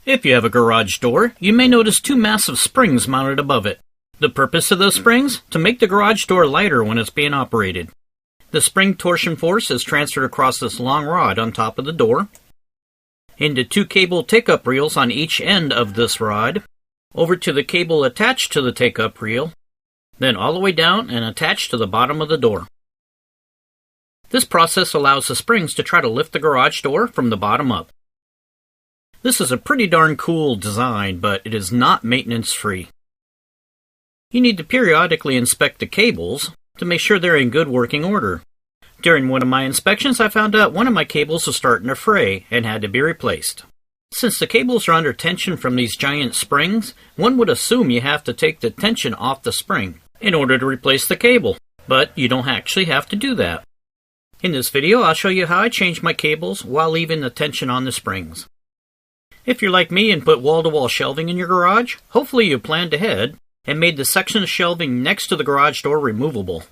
If you have a garage door, you may notice two massive springs mounted above it. The purpose of those springs? To make the garage door lighter when it's being operated. The spring torsion force is transferred across this long rod on top of the door, into two cable take-up reels on each end of this rod, over to the cable attached to the take-up reel, then all the way down and attached to the bottom of the door. This process allows the springs to try to lift the garage door from the bottom up. This is a pretty darn cool design, but it is not maintenance-free. You need to periodically inspect the cables to make sure they're in good working order. During one of my inspections, I found out one of my cables was starting to fray and had to be replaced. Since the cables are under tension from these giant springs, one would assume you have to take the tension off the spring in order to replace the cable, but you don't actually have to do that. In this video, I'll show you how I change my cables while leaving the tension on the springs. If you're like me and put wall-to-wall shelving in your garage, hopefully you planned ahead and made the section of shelving next to the garage door removable.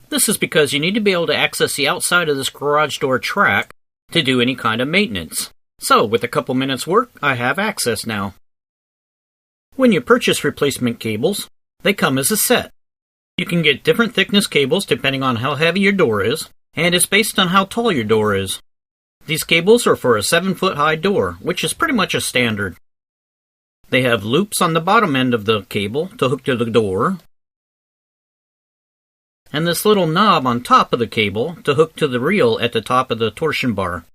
This is because you need to be able to access the outside of this garage door track to do any kind of maintenance. So, with a couple minutes work, I have access now. When you purchase replacement cables, they come as a set. You can get different thickness cables depending on how heavy your door is, and it's based on how tall your door is. These cables are for a 7-foot high door, which is pretty much a standard. They have loops on the bottom end of the cable to hook to the door, and this little knob on top of the cable to hook to the reel at the top of the torsion bar.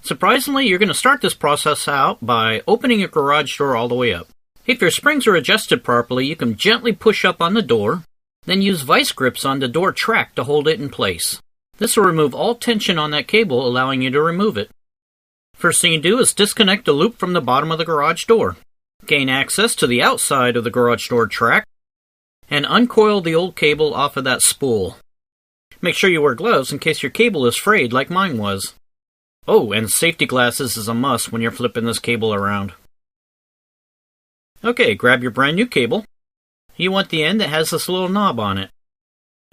Surprisingly, you're going to start this process out by opening your garage door all the way up. If your springs are adjusted properly, you can gently push up on the door, then use vice grips on the door track to hold it in place. This will remove all tension on that cable, allowing you to remove it. First thing you do is disconnect the loop from the bottom of the garage door. Gain access to the outside of the garage door track, and uncoil the old cable off of that spool. Make sure you wear gloves in case your cable is frayed like mine was. Oh, and safety glasses is a must when you're flipping this cable around. Okay, grab your brand new cable. You want the end that has this little knob on it.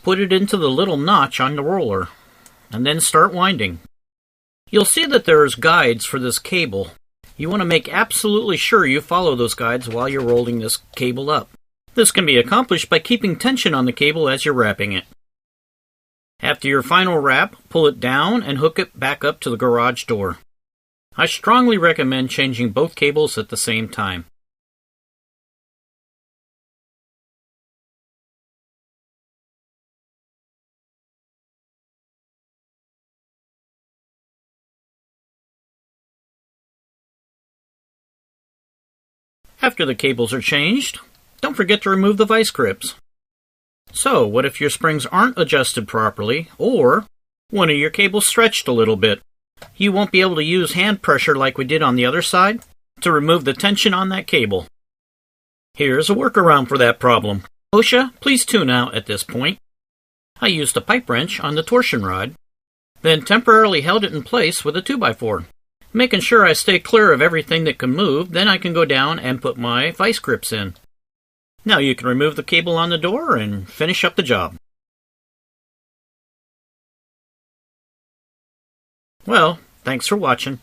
Put it into the little notch on the roller, and then start winding. You'll see that there's guides for this cable. You want to make absolutely sure you follow those guides while you're rolling this cable up. This can be accomplished by keeping tension on the cable as you're wrapping it. After your final wrap, pull it down and hook it back up to the garage door. I strongly recommend changing both cables at the same time. After the cables are changed, don't forget to remove the vice grips. So, what if your springs aren't adjusted properly, or one of your cables stretched a little bit? You won't be able to use hand pressure like we did on the other side to remove the tension on that cable. Here's a workaround for that problem. OSHA, please tune out at this point. I used a pipe wrench on the torsion rod, then temporarily held it in place with a 2x4. Making sure I stay clear of everything that can move, then I can go down and put my vice grips in. Now you can remove the cable on the door and finish up the job. Well, thanks for watching.